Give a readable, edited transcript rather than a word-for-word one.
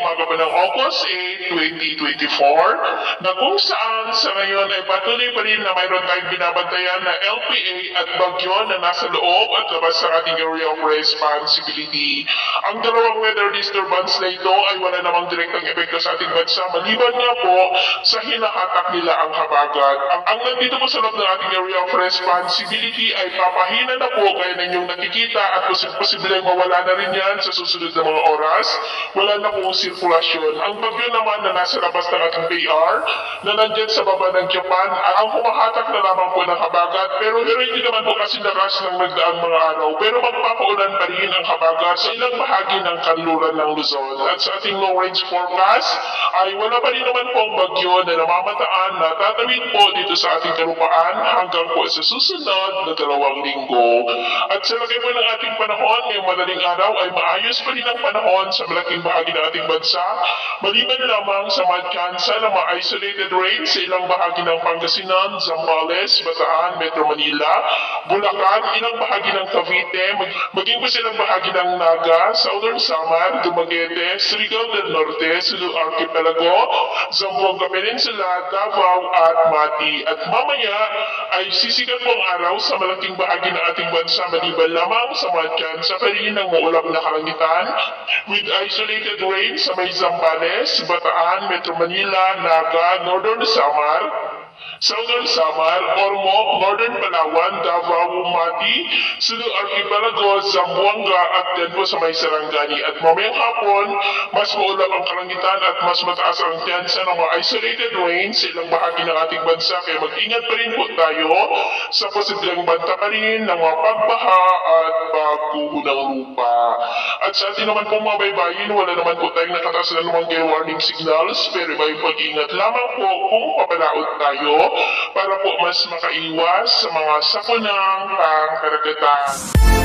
umaga pa ng August 8, 2024 na kung saan sa ngayon ay patuloy pa rin na mayroon tayong binabantayan na LPA at bagyo na nasa loob at labas sa ating area of responsibility. Ang dalawang weather disturbance na ito ay wala namang direktang epekto sa ating bansa maliban nga po sa hinahatak nila ang habagat. Ang nandito po sa loob ng ating area of responsibility ay papahina na po kaya ninyong nakikita at posibleng mawala na rin yan sa susunod na mga oras. Wala na pong sirkulasyon. Ang bagyo naman na nasa labas ng ating PR na nandyan sa baba ng Japan, ang humahatak na lamang po ng habagat pero hindi naman po kasi lakas ng nagdaang mga araw pero magpapaulan pa rin ang habagat sa ilang bahagi ng kanluran ng Luzon. At sa ating long range forecast ay wala pa rin naman po ang bagyo na namamataan na tatawid po dito sa ating kalupaan hanggang po sa susunod na 2 linggo. At sa lagay po ng ating panahon ngayong madaling araw ay maayos pa rin ang panahon sa malaking bahagi ng ating bansa, maliban lamang sa mga tsansa ng mga isolated rain sa ilang bahagi ng Pangasinan, Zambales, Bataan, Metro Manila, Bulacan, ilang bahagi ng Cavite, maging po silang bahagi ng Naga, Southern Samar, Dumaguete, Surigao del Norte, Sulu Archipelago, Zamboanga Peninsula, Davao at Mati. At mamaya ay sisikat po ang araw sa malaking bahagi ng ating bansa maliban lamang sa mga tsansa pa rin ng maulap na kalangitan with isolated rain sa may Zambales, Bataan, Metro Manila, Naga, Northern Samar, Southern Samar, Ormoc, Northern Palawan, Davao, Mati, Sulu Archipelago, Zamboanga at din po sa may Sarangani. At mamayang hapon, mas maulap ang kalangitan at mas mataas ang tsansa ng mga isolated rain sa ilang bahagi ng ating bansa. Kaya mag-ingat pa rin po tayo sa posibleng banta pa rin ng mga pagbaha at pagguho ng lupa. At sa atin naman po mga baybayin, wala naman po tayong nakataas na lumang gale warning signals pero may pag-ingat lamang po kung papalaot tayo para po mas makaiwas sa mga sakunang pangkaragatan.